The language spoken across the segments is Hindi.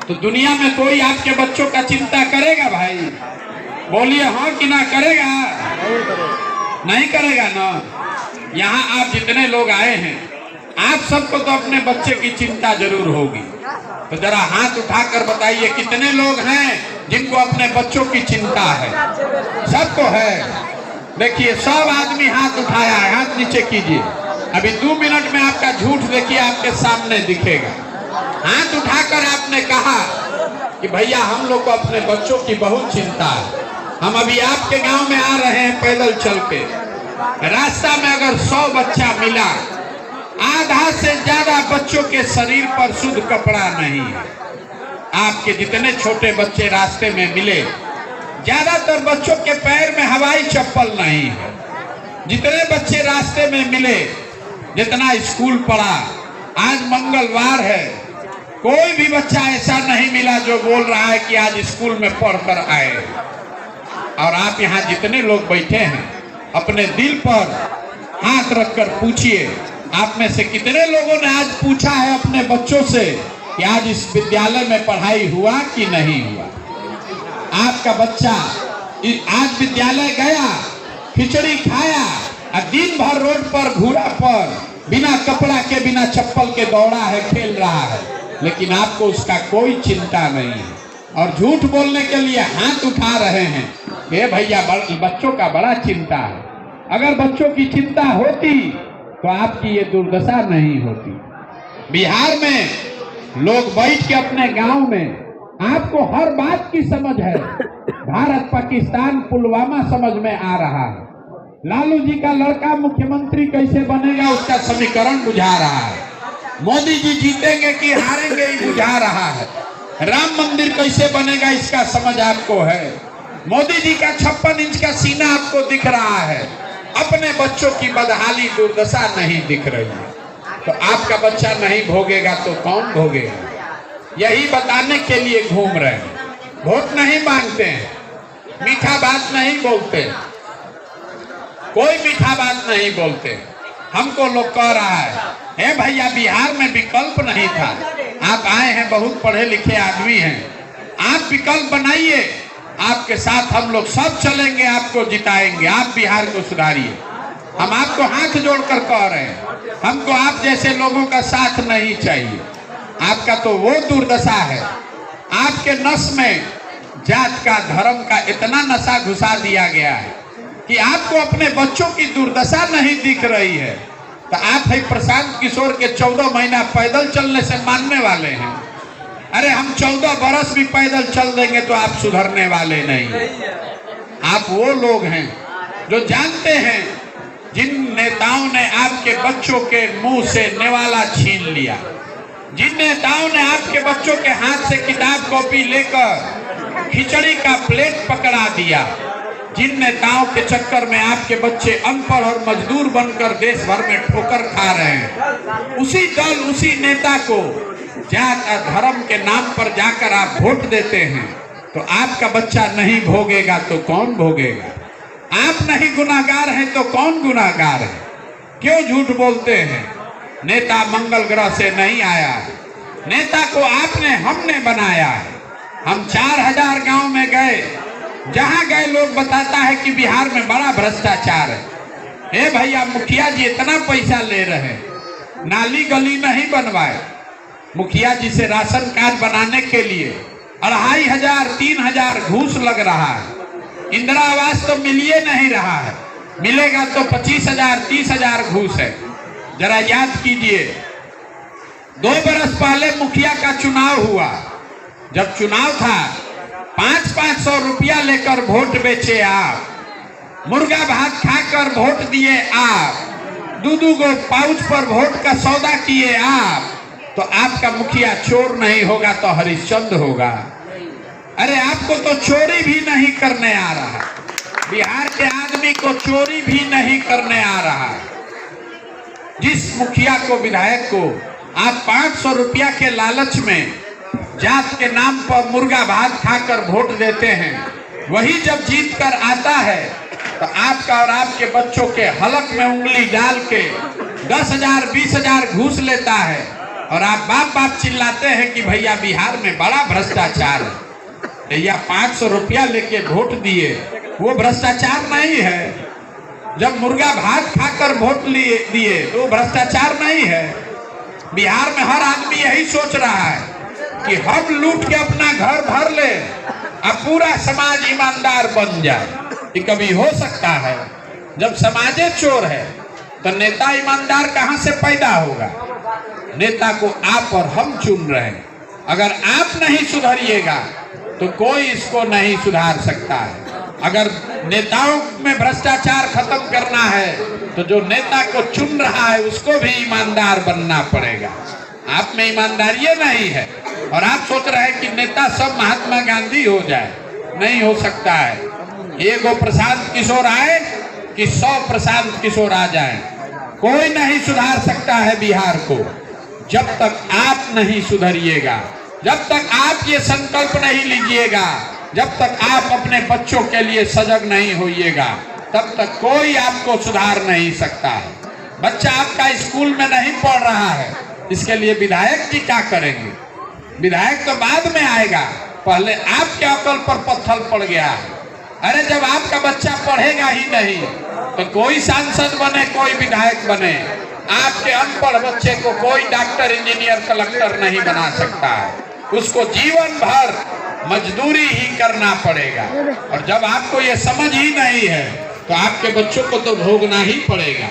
तो दुनिया में कोई आपके बच्चों का चिंता करेगा भाई? बोलिए हाँ कि ना करेगा? नहीं करेगा ना। यहाँ आप जितने लोग आए हैं, आप सबको तो अपने बच्चे की चिंता जरूर होगी। तो जरा हाथ उठाकर बताइए कितने लोग हैं जिनको अपने बच्चों की चिंता है? सबको है। देखिए सब आदमी हाथ उठाया है, हाथ नीचे कीजिए। अभी 2 मिनट में आपका झूठ देखिए आपके सामने दिखेगा। हाथ उठाकर आपने कहा कि भैया हम लोग को अपने बच्चों की बहुत चिंता है। हम अभी आपके गांव में आ रहे हैं पैदल चल के, रास्ता में अगर 100 बच्चा मिला, आधा से ज्यादा बच्चों के शरीर पर शुद्ध कपड़ा नहीं है। आपके जितने छोटे बच्चे रास्ते में मिले, ज्यादातर बच्चों के पैर में हवाई चप्पल नहीं है। जितने बच्चे रास्ते में मिले, जितना स्कूल पढ़ा, आज मंगलवार है, कोई भी बच्चा ऐसा नहीं मिला जो बोल रहा है कि आज स्कूल में पढ़कर आए। और आप यहाँ जितने लोग बैठे हैं, अपने दिल पर हाथ रखकर पूछिए, आप में से कितने लोगों ने आज पूछा है अपने बच्चों से कि आज इस विद्यालय में पढ़ाई हुआ कि नहीं हुआ? आपका बच्चा आज विद्यालय गया, खिचड़ी खाया और दिन भर रोड पर घूरा पर बिना कपड़ा के, बिना चप्पल के दौड़ा है, खेल रहा है, लेकिन आपको उसका कोई चिंता नहीं है। और झूठ बोलने के लिए हाथ उठा रहे हैं कि भैया बच्चों का बड़ा चिंता है। अगर बच्चों की चिंता होती तो आपकी ये दुर्दशा नहीं होती। बिहार में लोग बैठ के अपने गांव में, आपको हर बात की समझ है। भारत पाकिस्तान पुलवामा समझ में आ रहा है। लालू जी का लड़का मुख्यमंत्री कैसे बनेगा उसका समीकरण बुझा रहा है। मोदी जी जीतेंगे कि हारेंगे ये बुझा रहा है। राम मंदिर कैसे बनेगा इसका समझ आपको है। मोदी जी का 56 इंच का सीना आपको दिख रहा है। अपने बच्चों की बदहाली दुर्दशा नहीं दिख रही है। तो आपका बच्चा नहीं भोगेगा तो कौन भोगेगा? यही बताने के लिए घूम रहे हैं। वोट नहीं मांगते हैं, मीठा बात नहीं बोलते, कोई मीठा बात नहीं बोलते। हमको लोग कह रहा है भैया बिहार में विकल्प नहीं था। आप आए हैं, बहुत पढ़े लिखे आदमी हैं, आप विकल्प बनाइए, आपके साथ हम लोग सब चलेंगे, आपको जिताएंगे, आप बिहार को सुधारिए। हम आपको हाथ जोड़कर कह रहे हैं, हमको आप जैसे लोगों का साथ नहीं चाहिए। आपका तो वो दुर्दशा है, आपके नस में जात का, धर्म का इतना नशा घुसा दिया गया है कि आपको अपने बच्चों की दुर्दशा नहीं दिख रही है। तो आप है प्रशांत किशोर के 14 महीना पैदल चलने से मानने वाले हैं? अरे हम 14 बरस भी पैदल चल देंगे तो आप सुधरने वाले नहीं। आप वो लोग हैं जो जानते हैं जिन नेताओं ने आपके बच्चों के मुंह से नेवाला छीन लिया, जिन नेताओं ने आपके बच्चों के हाथ से किताब कॉपी लेकर खिचड़ी का प्लेट पकड़ा दिया, जिन नेताओं के चक्कर में आपके बच्चे अनपढ़ और मजदूर बनकर देश भर में ठोकर खा रहे हैं, उसी दल, उसी नेता को जात और धर्म के नाम पर जाकर आप वोट देते हैं। तो आपका बच्चा नहीं भोगेगा तो कौन भोगेगा? आप नहीं गुनाहगार हैं तो कौन गुनाहगार है? क्यों झूठ बोलते हैं? नेता मंगल ग्रह से नहीं आया, नेता को आपने, हमने बनाया है। हम 4000 गांव में गए, जहां गए लोग बताता है कि बिहार में बड़ा भ्रष्टाचार है। भैया मुखिया जी इतना पैसा ले रहे हैं, नाली गली नहीं बनवाए। मुखिया जी से राशन कार्ड बनाने के लिए 2500 3000 घूस लग रहा है। इंदिरा आवास तो मिलिए नहीं रहा है, मिलेगा तो 25,000 30,000 घूस है। जरा याद कीजिए, 2 बरस पहले मुखिया का चुनाव हुआ, जब चुनाव था 500-500 रुपया लेकर वोट बेचे आप, मुर्गा भात खाकर वोट दिए आप, 2-2 गो पाउच पर वोट का सौदा किए आप। तो आपका मुखिया चोर नहीं होगा तो हरिश्चंद्र होगा। अरे आपको तो चोरी भी नहीं करने आ रहा, बिहार के आदमी को चोरी भी नहीं करने आ रहा। जिस मुखिया को, विधायक को आप 500 रुपया के लालच में जात के नाम पर मुर्गा भात खाकर वोट देते हैं, वही जब जीत कर आता है तो आपका और आपके बच्चों के हलक में उंगली डाल के 10,000 20,000 घूस लेता है। और आप बाप बाप चिल्लाते हैं कि भैया बिहार में बड़ा भ्रष्टाचार है। भैया 500 रुपया लेके वोट दिए, वो भ्रष्टाचार नहीं है। जब मुर्गा भात खाकर वोट दिए तो भ्रष्टाचार नहीं है। बिहार में हर आदमी यही सोच रहा है कि हम लूट के अपना घर भर ले, अब पूरा समाज ईमानदार बन जाए। ये कभी हो सकता है? जब समाजे चोर है तो नेता ईमानदार कहां से पैदा होगा? नेता को आप और हम चुन रहे हैं। अगर आप नहीं सुधरिएगा तो कोई इसको नहीं सुधार सकता है। अगर नेताओं में भ्रष्टाचार खत्म करना है तो जो नेता को चुन रहा है उसको भी ईमानदार बनना पड़ेगा। आप में ईमानदारी नहीं है और आप सोच रहे हैं कि नेता सब महात्मा गांधी हो जाए। नहीं हो सकता है। एगो प्रशांत किशोर आए कि 100 प्रशांत किशोर आ जाए, कोई नहीं सुधार सकता है बिहार को। जब तक आप नहीं सुधरिएगा, जब तक आप ये संकल्प नहीं लीजिएगा, जब तक आप अपने बच्चों के लिए सजग नहीं होइएगा, तब तक कोई आपको सुधार नहीं सकता है। बच्चा आपका स्कूल में नहीं पढ़ रहा है, इसके लिए विधायक जी क्या करेंगे? विधायक तो बाद में आएगा, पहले आपके अकल पर पत्थर पड़ गया है। अरे जब आपका बच्चा पढ़ेगा ही नहीं तो कोई सांसद बने, कोई विधायक बने, आपके अनपढ़ बच्चे को कोई डॉक्टर, इंजीनियर, कलेक्टर नहीं बना सकता है। उसको जीवन भर मजदूरी ही करना पड़ेगा। और जब आपको ये समझ ही नहीं है तो आपके बच्चों को तो भोगना ही पड़ेगा।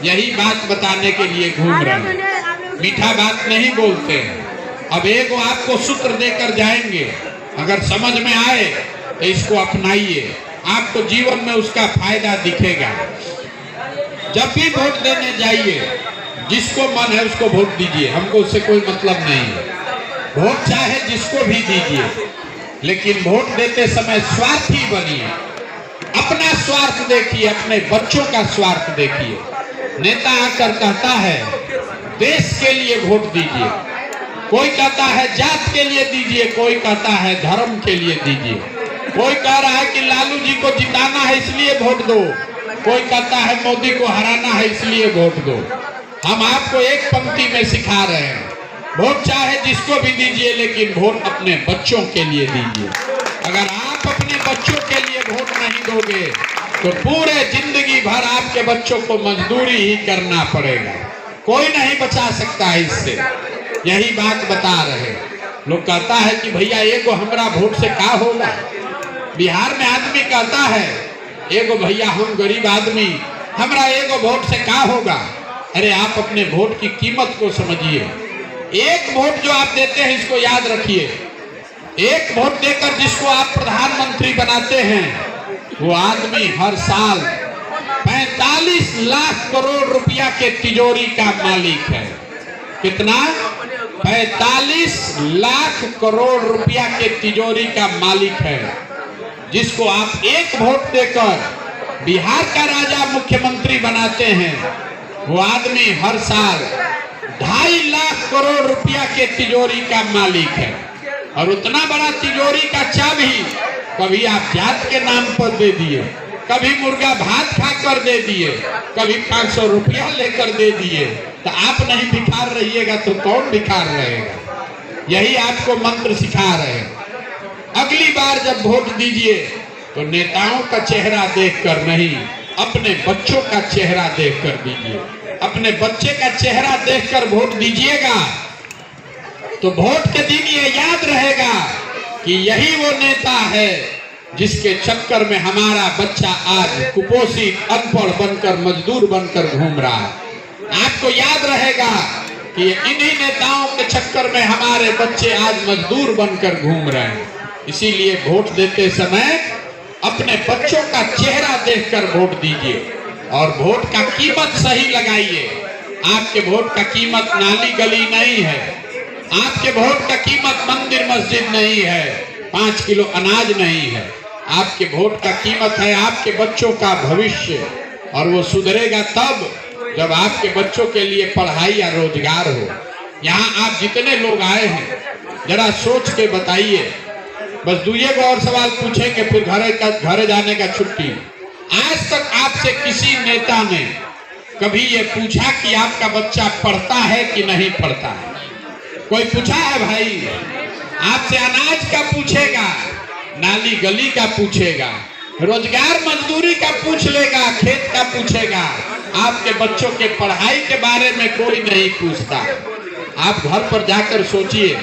यही बात बताने के लिए घूम रहे हैं। मीठा बात नहीं बोलते हैं। अब एक आपको सूत्र देकर जाएंगे, अगर समझ में आए तो इसको अपनाइए, आपको जीवन में उसका फायदा दिखेगा। जब भी वोट देने जाइए, जिसको मन है उसको वोट दीजिए, हमको उससे कोई मतलब नहीं है। वोट चाहे जिसको भी दीजिए, लेकिन वोट देते समय स्वार्थी बनिए। अपना स्वार्थ देखिए, अपने बच्चों का स्वार्थ देखिए। नेता आकर कहता है देश के लिए वोट दीजिए, कोई कहता है जात के लिए दीजिए, कोई कहता है धर्म के लिए दीजिए, कोई कह रहा है कि लालू जी को जिताना है इसलिए वोट दो, कोई कहता है मोदी को हराना है इसलिए वोट दो। हम आपको एक पंक्ति में सिखा रहे हैं, वोट चाहे जिसको भी दीजिए, लेकिन वोट अपने बच्चों के लिए दीजिए। अगर आप अपने बच्चों के लिए वोट नहीं दोगे तो पूरे जिंदगी भर आपके बच्चों को मजदूरी ही करना पड़ेगा। कोई नहीं बचा सकता है इससे। यही बात बता रहे। लोग कहता है कि भैया एगो हमरा वोट से क्या होगा? बिहार में आदमी कहता है एगो भैया हम गरीब आदमी, हमरा एगो वोट से क्या होगा? अरे आप अपने वोट की कीमत को समझिए। एक वोट जो आप देते हैं इसको याद रखिए। एक वोट देकर जिसको आप प्रधानमंत्री बनाते हैं, वो आदमी हर साल 45 लाख करोड़ रुपया के तिजोरी का मालिक है। कितना? 45 लाख करोड़ रुपया के तिजोरी का मालिक है, जिसको आप एक वोट देकर बिहार का राजा मुख्यमंत्री बनाते हैं। वो आदमी हर साल 2.5 लाख करोड़ रुपया के तिजोरी का मालिक है। और उतना बड़ा तिजोरी का चाबी कभी आप जात के नाम पर दे दिए, कभी मुर्गा भात खाकर दे दिए, कभी 500 रुपया लेकर दे दिए, तो आप नहीं भिखार रहिएगा तो कौन भिखार रहेगा? यही आपको मंत्र सिखा रहे हैं। अगली बार जब वोट दीजिए तो नेताओं का चेहरा देखकर नहीं, अपने बच्चों का चेहरा देखकर दीजिए। अपने बच्चे का चेहरा देखकर वोट दीजिएगा तो वोट के दिन ये याद रहेगा कि यही वो नेता है जिसके चक्कर में हमारा बच्चा आज कुपोषित, अनपढ़ बनकर, मजदूर बनकर घूम रहा है। आपको याद रहेगा कि इन्हीं नेताओं के चक्कर में हमारे बच्चे आज मजदूर बनकर घूम रहे हैं। इसीलिए वोट देते समय अपने बच्चों का चेहरा देखकर वोट दीजिए और वोट का कीमत सही लगाइए। आपके वोट का कीमत नाली गली नहीं है, आपके वोट का कीमत मंदिर मस्जिद नहीं है, 5 किलो अनाज नहीं है। आपके वोट का कीमत है आपके बच्चों का भविष्य, और वो सुधरेगा तब जब आपके बच्चों के लिए पढ़ाई या रोजगार हो। यहाँ आप जितने लोग आए हैं जरा सोच के बताइए। बस दुए को और सवाल पूछेंगे फिर घर जाने का छुट्टी। आज तक आपसे किसी नेता ने कभी ये पूछा कि आपका बच्चा पढ़ता है कि नहीं पढ़ता है? कोई पूछा है भाई? आपसे अनाज का पूछेगा, नाली गली का पूछेगा, रोजगार मजदूरी का पूछ लेगा, खेत का पूछेगा। आपके बच्चों के पढ़ाई के बारे में कोई नहीं पूछता। आप घर पर जाकर सोचिए,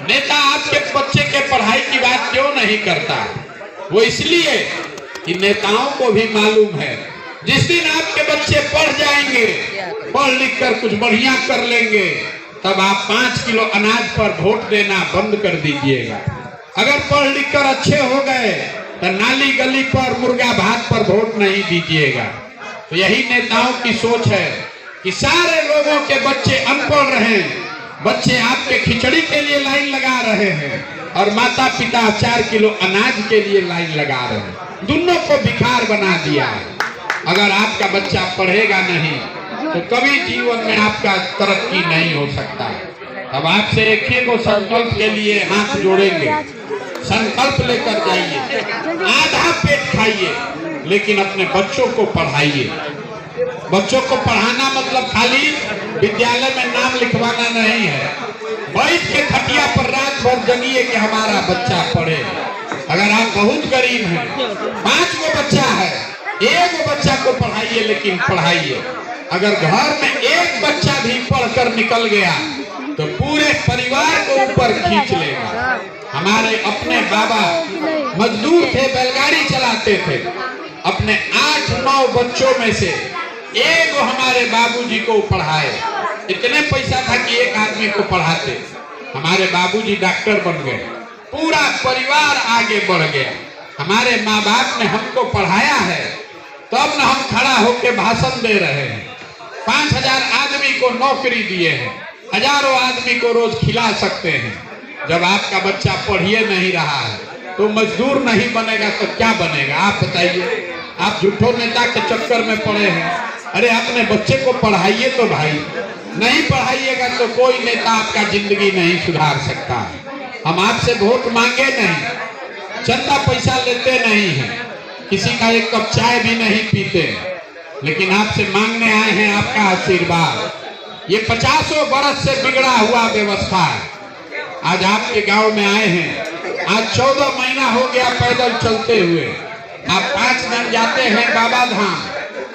नेता आपके बच्चे के पढ़ाई की बात क्यों नहीं करता? वो इसलिए कि नेताओं को भी मालूम है जिस दिन आपके बच्चे पढ़ जाएंगे, पढ़ लिख कर कुछ बढ़िया कर लेंगे, तब आप 5 किलो अनाज पर वोट देना बंद कर दीजिएगा। अगर पढ़ लिख कर अच्छे हो गए तो नाली गली पर मुर्गा भात पर वोट नहीं दीजिएगा। तो यही नेताओं की सोच है कि सारे लोगों के बच्चे अनपढ़ रहे, बच्चे आपके खिचड़ी के लिए लाइन लगा रहे हैं और माता पिता 4 किलो अनाज के लिए लाइन लगा रहे हैं। दोनों को भिखार बना दिया है। अगर आपका बच्चा पढ़ेगा नहीं तो कभी जीवन में आपका तरक्की नहीं हो सकता। अब आपसे एक ही को संकल्प के लिए हाथ जोड़ेंगे, संकल्प लेकर जाइए, आधा पेट खाइए लेकिन अपने बच्चों को पढ़ाइए। बच्चों को पढ़ाना मतलब खाली विद्यालय में नाम लिखवाना नहीं है। बैठ के खटिया पर रात भर जगिए कि हमारा बच्चा पढ़े। अगर आप बहुत गरीब हैं, 5 गो बच्चा है, 1 गो बच्चा को पढ़ाइए लेकिन पढ़ाइए। अगर घर में एक बच्चा भी पढ़कर निकल गया तो पूरे परिवार को ऊपर खींच लेगा। हमारे अपने बाबा मजदूर थे, बैलगाड़ी चलाते थे। अपने 8-9 बच्चों में से 1 गो हमारे बाबूजी को पढ़ाए। इतने पैसा था कि 1 आदमी को पढ़ाते। हमारे बाबूजी डॉक्टर बन गए, पूरा परिवार आगे बढ़ गया। हमारे माँ बाप ने हमको पढ़ाया है, तब न हम खड़ा होकर भाषण दे रहे हैं। 5000 आदमी को नौकरी दिए हैं, हजारों आदमी को रोज खिला सकते हैं। जब आपका बच्चा पढ़िए नहीं रहा है तो मजदूर नहीं बनेगा तो क्या बनेगा? आप बताइए। आप झूठों नेता के चक्कर में पड़े हैं। अरे अपने बच्चे को पढ़ाइए तो भाई। नहीं पढ़ाइएगा तो कोई नेता आपका जिंदगी नहीं सुधार सकता। हम आपसे वोट मांगे नहीं, चंदा पैसा लेते नहीं हैं, किसी का 1 कप चाय भी नहीं पीते, लेकिन आपसे मांगने आए हैं आपका आशीर्वाद। ये 50 बरस से बिगड़ा हुआ व्यवस्था है। आज आपके गांव में आए हैं, आज 14 महीना हो गया पैदल चलते हुए। आप 5 दिन जाते हैं बाबा धाम,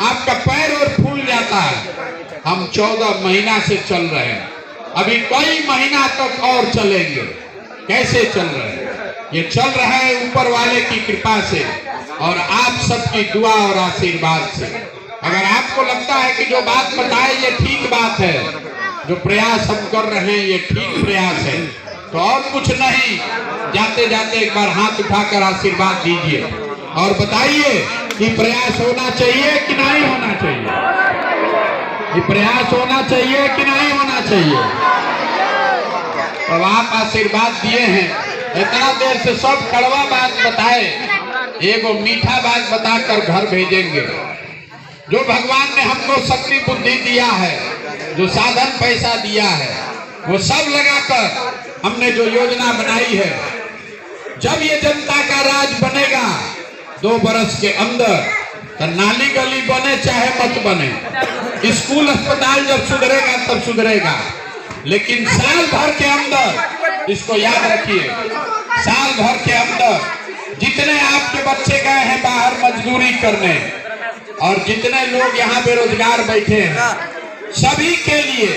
आपका पैर और फूल जाता है। हम 14 महीना से चल रहे हैं, अभी कई महीना तक और चलेंगे। कैसे चल रहे हैं? ये चल रहा है ऊपर वाले की कृपा से और आप सबकी दुआ और आशीर्वाद से। अगर आपको लगता है कि जो बात बताए ये ठीक बात है, जो प्रयास हम कर रहे हैं ये ठीक प्रयास है, तो और कुछ नहीं, जाते जाते एक बार हाथ उठाकर आशीर्वाद दीजिए और बताइए कि प्रयास होना चाहिए कि नहीं होना चाहिए। ये प्रयास होना चाहिए कि नहीं होना चाहिए। अब आप आशीर्वाद दिए हैं, इतना देर से सब कड़वा बात बताए, एगो मीठा बात बताकर घर भेजेंगे। जो भगवान ने हमको शक्ति बुद्धि दिया है, जो साधन पैसा दिया है, वो सब लगाकर हमने जो योजना बनाई है, जब ये जनता का राज बनेगा 2 बरस के अंदर, तो नाली गली बने चाहे मत बने, स्कूल अस्पताल जब सुधरेगा तब सुधरेगा, लेकिन साल भर के अंदर, इसको याद रखिए, साल भर के अंदर जितने आपके बच्चे गए हैं बाहर मजदूरी करने और जितने लोग यहाँ बेरोजगार बैठे हैं, सभी के लिए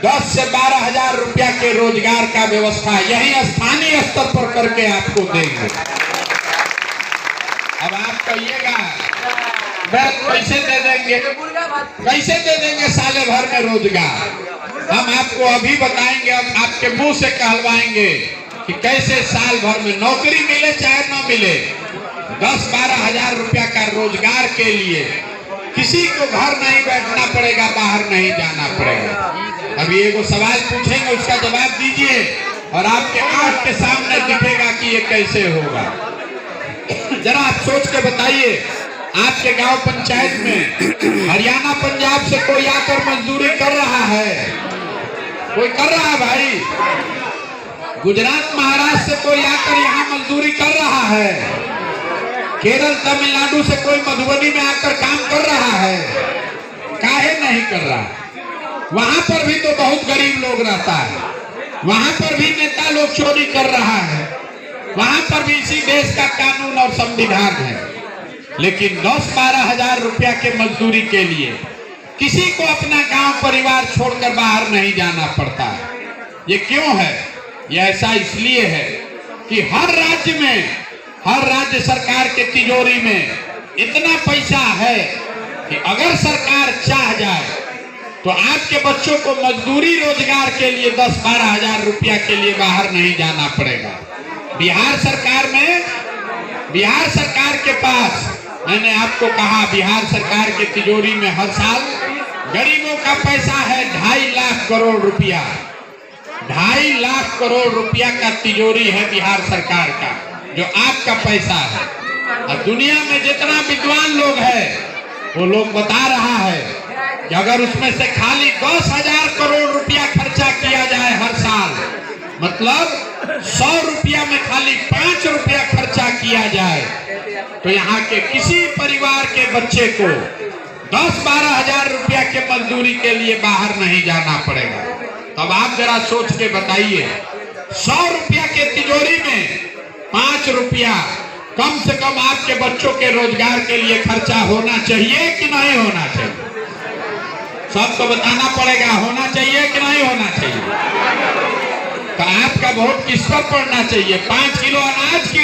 10 से 12 हजार रुपया के रोजगार का व्यवस्था यही स्थानीय स्तर पर करके आपको देंगे। अब आप कहिएगा कैसे दे देंगे, कैसे दे देंगे साले भर में रोजगार? हम आपको अभी बताएंगे, अब आपके मुंह से कहलवाएंगे कि कैसे साल भर में नौकरी मिले चाहे ना मिले, 10-12 हजार रुपया का रोजगार के लिए किसी को घर नहीं बैठना पड़ेगा, बाहर नहीं जाना पड़ेगा। अभी एगो सवाल पूछेंगे, उसका जवाब दीजिए और आपके आंख के सामने दिखेगा कि ये कैसे होगा। जरा आप सोच के बताइए, आपके गांव पंचायत में हरियाणा पंजाब से कोई आकर मजदूरी कर रहा है? कोई कर रहा है भाई? गुजरात महाराष्ट्र से कोई आकर यहाँ मजदूरी कर रहा है? केरल तमिलनाडु से कोई मधुबनी में आकर काम कर रहा है? काहे नहीं कर रहा? वहां पर भी तो बहुत गरीब लोग रहता है, वहां पर भी नेता लोग चोरी कर रहा है, वहां पर भी इसी देश का कानून और संविधान है। लेकिन 10-12 हजार रुपया के मजदूरी के लिए किसी को अपना गांव परिवार छोड़कर बाहर नहीं जाना पड़ता। ये क्यों है? ये ऐसा इसलिए है कि हर राज्य में, हर राज्य सरकार के तिजोरी में इतना पैसा है कि अगर सरकार चाह जाए तो आपके बच्चों को मजदूरी रोजगार के लिए 10-12 हजार रुपया के लिए बाहर नहीं जाना पड़ेगा। बिहार सरकार के पास, मैंने आपको कहा, बिहार सरकार के तिजोरी में हर साल गरीबों का पैसा है 2.5 लाख करोड़ रुपया। 2.5 लाख करोड़ रुपया का तिजोरी है बिहार सरकार का, जो आपका पैसा है। और दुनिया में जितना विद्वान लोग हैं वो लोग बता रहा है कि अगर उसमें से खाली 10,000 करोड़ रुपया खर्चा किया जाए हर साल, मतलब 100 रुपया में खाली 5 रुपया खर्चा किया जाए, तो यहाँ के किसी परिवार के बच्चे को 10-12 हजार रुपया के मजदूरी के लिए बाहर नहीं जाना पड़ेगा। तब आप जरा सोच के बताइए, 100 रुपया के तिजोरी में 5 रुपया कम से कम आपके बच्चों के रोजगार के लिए खर्चा होना चाहिए कि नहीं होना चाहिए? सबको बताना पड़ेगा, होना चाहिए कि नहीं होना चाहिए? तो आपका वोट किस पर पड़ना चाहिए? 5 किलो अनाज की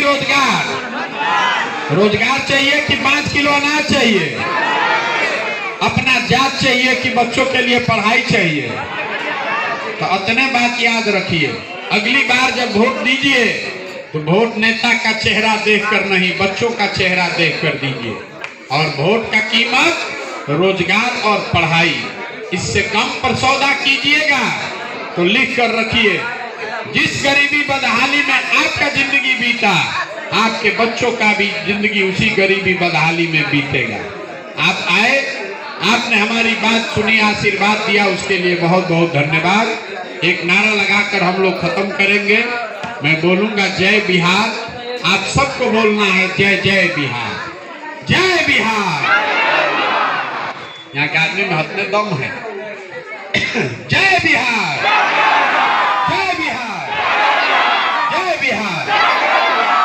रोजगार चाहिए कि 5 किलो अनाज चाहिए? अपना जात चाहिए कि बच्चों के लिए पढ़ाई चाहिए? तो इतने बात याद रखिए, अगली बार जब वोट दीजिए तो वोट नेता का चेहरा देखकर नहीं, बच्चों का चेहरा देखकर दीजिए। और वोट का कीमत रोजगार और पढ़ाई, इससे कम पर सौदा कीजिएगा तो लिख कर रखिए, जिस गरीबी बदहाली में आपका जिंदगी बीता, आपके बच्चों का भी जिंदगी उसी गरीबी बदहाली में बीतेगा। आप आए, आपने हमारी बात सुनी, आशीर्वाद दिया, उसके लिए बहुत बहुत धन्यवाद। एक नारा लगाकर हम लोग खत्म करेंगे। मैं बोलूंगा जय बिहार, आप सबको बोलना है जय जय बिहार, जय बिहार। यहाँ के आदमी में हतने दम है। जय बिहार।